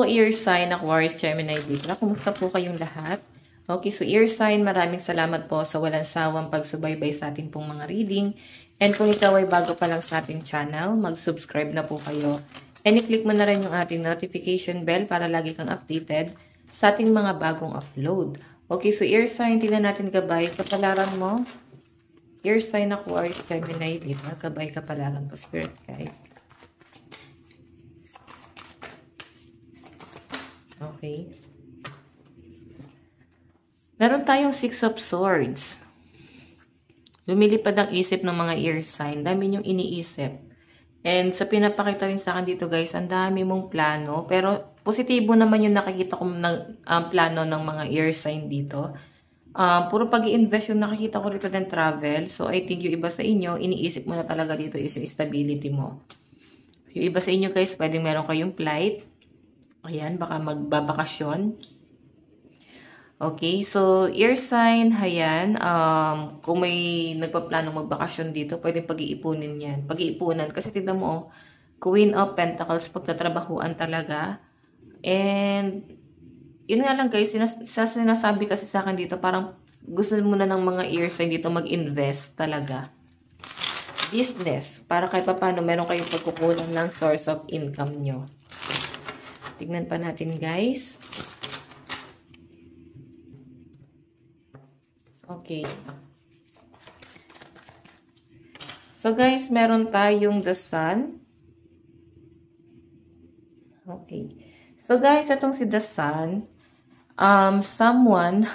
ear sign, Aquarius, Gemini, Libra. Kumusta po kayong lahat? Okay, so ear sign, maraming salamat po sa walang sawang pagsubaybay sa ating pong mga reading. And kung ikaw ay bago pa lang sa ating channel, mag-subscribe na po kayo. And i-click mo na rin yung ating notification bell para lagi kang updated sa ating mga bagong upload. Okay, so ear sign, tingnan natin gabay. Kapalaran mo, ear sign, Aquarius, Gemini, Libra. Gabay, kapalaran po, Spirit Guide. Okay. Meron tayong Six of Swords. Lumilipad ang isip ng mga ear sign. Dami niyong iniisip. And sa pinapakita rin sa akin dito guys, ang dami mong plano. Pero positibo naman yung nakikita ko ng plano ng mga ear sign dito. Puro pag-i-invest yung nakikita ko rito ng travel. So I think yung iba sa inyo, iniisip mo na talaga dito is yung stability mo. Yung iba sa inyo guys, pwedeng meron kayong flight. Ayan, baka magbabakasyon. Okay, so ear sign, ayan, kung may nagpaplano magbakasyon dito, pwedeng pag-iipunin yan. Pag-iipunan, kasi tignan mo, Queen of Pentacles, pagtatrabahuan talaga. And, yun nga lang guys, sinasabi kasi sa akin dito, parang gusto mo na ng mga ear sign dito mag-invest talaga. Business, para kahit paano meron kayong pagkukulang ng source of income nyo. Tignan pa natin guys. Okay. So guys, meron tayong the sun. Okay. So guys, itong si the sun, someone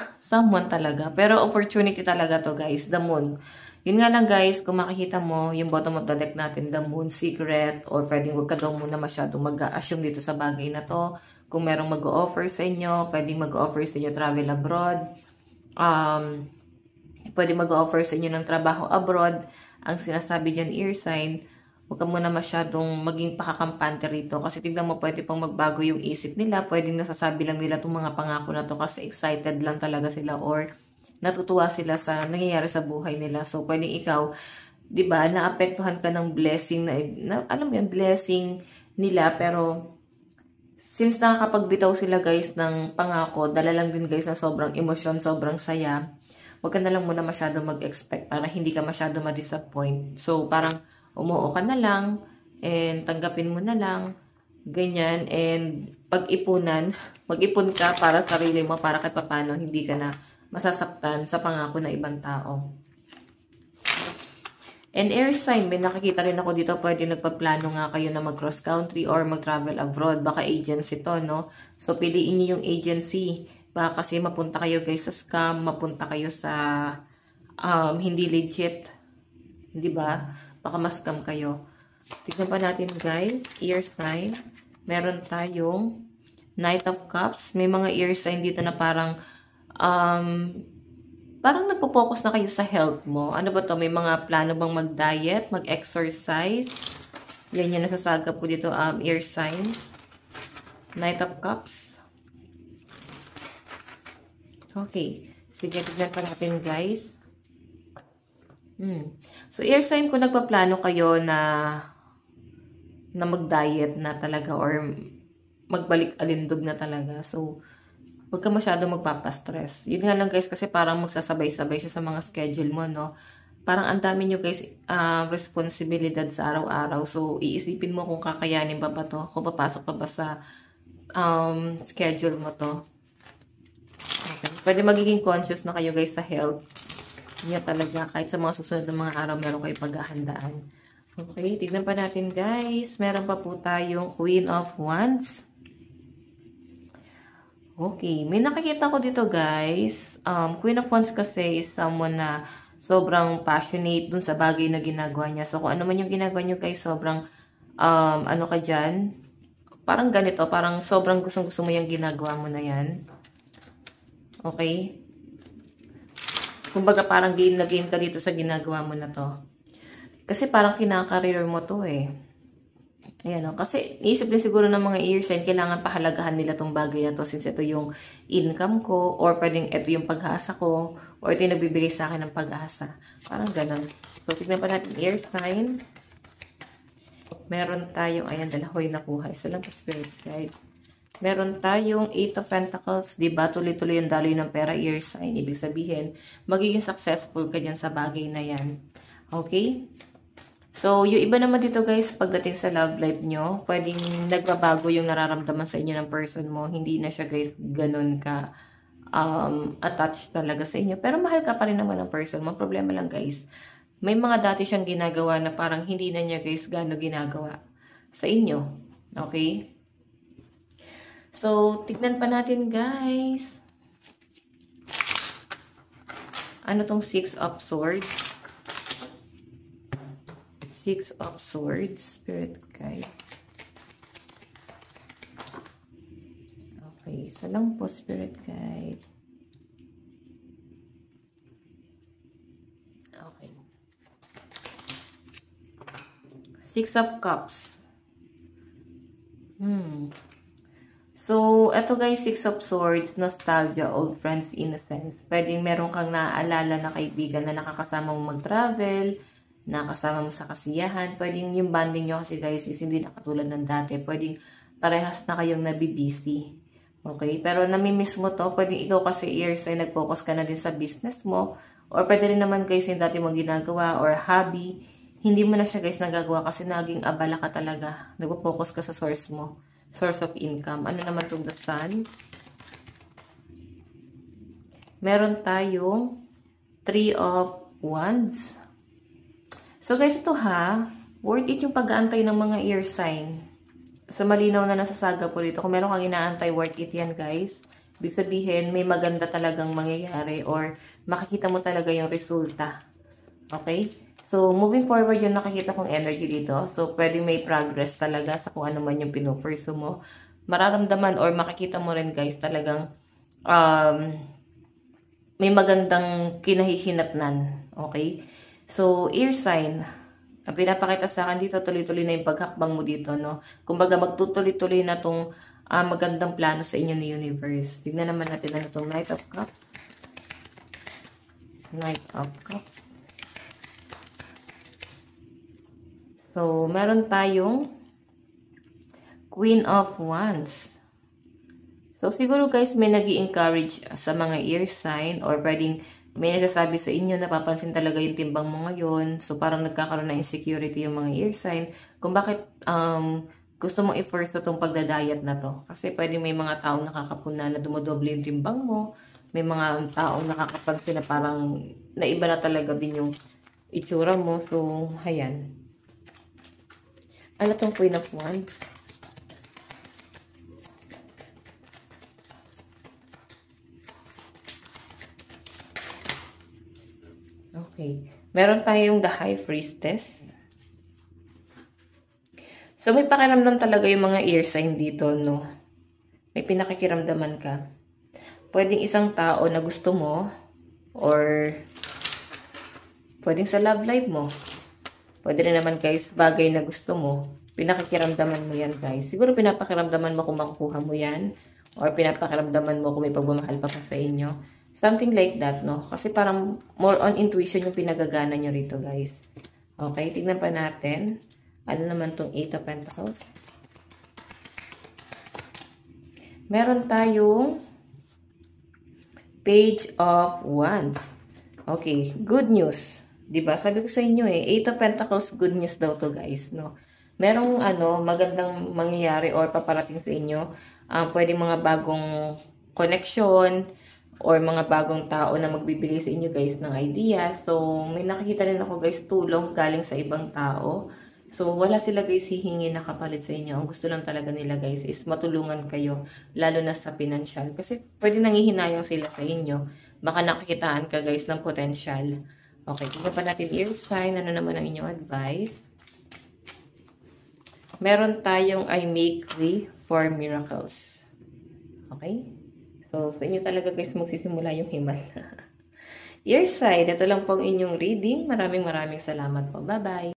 talaga. Pero opportunity talaga to guys, the moon. Yun nga lang guys, kung makikita mo, yung bottom of the deck natin, the moon, secret, or pwedeng huwag ka daw muna masyadong mag-assume dito sa bagay na to. Kung merong mag-o-offer sa inyo, pwedeng mag-o-offer sa inyo travel abroad. Pwede mag-offer sa inyo ng trabaho abroad. Ang sinasabi dyan, ear sign, huwag ka muna masyadong maging pakakampante rito. Kasi tignan mo, pwede pang magbago yung isip nila. Pwede nasasabi lang nila itong mga pangako na to kasi excited lang talaga sila or natutuwa sila sa nangyayari sa buhay nila. So, pwede ikaw, di ba, naapektuhan ka ng blessing alam mo yung blessing nila, pero since nakakapagbitaw sila guys ng pangako, dala lang din guys na sobrang emosyon, sobrang saya. Huwag ka na lang muna masyado mag-expect para hindi ka masyado ma-disappoint. So, parang umuo ka na lang and tanggapin mo na lang. Ganyan. And pag-ipunan, mag-ipon ka para sa sarili mo para kahit paano hindi ka na masasaktan sa pangako ng ibang tao. And air sign, may nakikita rin ako dito, pwede nagpaplano nga kayo na mag-cross country or mag-travel abroad. Baka agency to, no? So, piliin niyo yung agency. Baka kasi mapunta kayo guys sa scam, mapunta kayo sa hindi legit. Di ba? Baka ma-scam kayo. Tignan pa natin guys, ear sign. Meron tayong Knight of Cups. May mga ear sign dito na parang nagpo-focus na kayo sa health mo. Ano ba to? May mga plano bang mag-diet, mag-exercise? Yan yung nasasagap po dito, ear sign. Knight of Cups. Okay. Sige, tignan pa natin, guys. So, ear sign, kung nagpaplano kayo na mag-diet na talaga or magbalik alindog na talaga. So, huwag ka masyado magpapastress. Yun nga lang, guys, kasi parang magsasabay-sabay siya sa mga schedule mo, no? Parang ang dami nyo, guys, responsibilidad sa araw-araw. So, iisipin mo kung kakayanin pa ba to, kung papasok pa ba sa schedule mo to. Okay. Pwede magiging conscious na kayo guys sa health. Hindi talaga. Kahit sa mga susunod na mga araw, meron kayo paghahandaan. Okay. Tignan pa natin guys. Meron pa po tayong Queen of Wands. Okay. May nakikita ko dito guys. Queen of Wands kasi is someone na sobrang passionate dun sa bagay na ginagawa niya. So, kung ano man yung ginagawa niyo guys, sobrang ano ka dyan. Parang ganito. Parang sobrang gustong-gusto mo yung ginagawa mo na yan. Okay? Kumbaga parang game na game ka dito sa ginagawa mo na to. Kasi parang kinakareer mo to eh. Ayan o. Kasi iisip din siguro ng mga ear sign, kailangan pahalagahan nila tong bagay na to since ito yung income ko or pwedeng ito yung pag-asa ko or ito yung nagbibigay sa akin ng pag-asa. Parang ganun. So, tignan pa natin ear sign. Meron tayong, ayan, dalahoy na kuha. Isa lang pa spirit guide. Meron tayong 8 of Pentacles, diba? Tuloy-tuloy yung daloy ng pera, air sign. Ibig sabihin, magiging successful ka dyan sa bagay na yan. Okay? So, yung iba naman dito guys, pagdating sa love life nyo, pwedeng nagbabago yung nararamdaman sa inyo ng person mo. Hindi na siya guys ganun ka attached talaga sa inyo. Pero mahal ka pa rin naman ng person mo. Problema lang guys, may mga dati siyang ginagawa na parang hindi na niya guys gano'n ginagawa sa inyo. Okay? So, tignan pa natin guys. Ano tong 6 of Swords? 6 of Swords, Spirit Guide. Okay, isa lang po, Spirit Guide. Okay. 6 of Cups. So, eto guys, 6 of Swords, nostalgia, old friends, innocence. Pwedeng meron kang naaalala na kaibigan na nakakasama mo mag-travel, nakasama mo sa kasiyahan. Pwedeng yung bonding nyo kasi guys is hindi na katulad ng dati. Pwedeng parehas na kayong nabibusy. Okay? Pero namimiss mo to. Pwedeng ikaw kasi air sign, nag-focus ka na din sa business mo. Or pwede rin naman guys yung dati mo ginagawa or hobby. Hindi mo na siya guys nagagawa kasi naging abala ka talaga. Nag-focus ka sa source mo. Source of income. Ano naman itong the sun? Meron tayong 3 of Wands. So guys, ito ha, worth it yung pag-aantay ng mga air sign. Sa malinaw na nasasaga po dito, kung meron kang inaantay, worth it yan guys. Ibig sabihin, may maganda talagang mangyayari or makikita mo talaga yung resulta. Okay? So, moving forward yung nakikita kong energy dito. So, pwede may progress talaga sa kung ano man yung pinupursu mo. Mararamdaman or makikita mo rin guys talagang may magandang kinahihinatnan. Okay? So, air sign, ang pinapakita sa akin dito, tuloy-tuloy na yung paghakbang mo dito, no? Kumbaga, magtutuloy-tuloy na itong magandang plano sa inyo ni universe. Tignan naman natin ano itong Knight of Cups. Knight of Cups. So, meron tayong Queen of Wands. So, siguro guys, may nag-i-encourage sa mga air sign or pwedeng may nagsasabi sa inyo, napapansin talaga yung timbang mo ngayon. So, parang nagkakaroon na insecurity yung mga air sign. Kung bakit gusto mong i-force itong pagdadayat na to. Kasi pwede may mga taong nakakapuna na dumodoble yung timbang mo. May mga taong nakakapansin na parang naiba na talaga din yung itsura mo. So, ayan. Ano tong Queen of Wands? Okay. Meron tayong the High Priestess. So, may pakiramdam talaga yung mga air sign dito, no? May pinakikiramdaman ka. Pwedeng isang tao na gusto mo or pwedeng sa love life mo. Pwede rin naman guys, bagay na gusto mo. Pinakikiramdaman mo yan guys. Siguro pinapakiramdaman mo kung makukuha mo yan or pinapakiramdaman mo kung may pagmamahal pa sa inyo. Something like that, no? Kasi parang more on intuition yung pinagagana nyo rito, guys. Okay, tignan pa natin. Ano naman tong 8 of Pentacles? Meron tayong Page of Wands. Okay, good news. Diba? Sabi ko sa inyo 8 of Pentacles, good news daw to, guys, no? Merong magandang mangyayari or paparating sa inyo. Pwedeng mga bagong connection, or mga bagong tao na magbibigay sa inyo guys ng idea. So, may nakikita rin ako guys tulong galing sa ibang tao. So, wala sila guys hihingi na kapalit sa inyo. Ang gusto lang talaga nila guys is matulungan kayo, lalo na sa financial. Kasi pwede nangihinayang sila sa inyo. Baka nakikitaan ka guys ng potential. Okay, tingnan pa natin air sign. Ano naman ang inyong advice? Meron tayong I make way for miracles. Okay? So, sa inyo talaga guys magsisimula yung himala. Your side, ito lang pong inyong reading. Maraming salamat po. Bye-bye!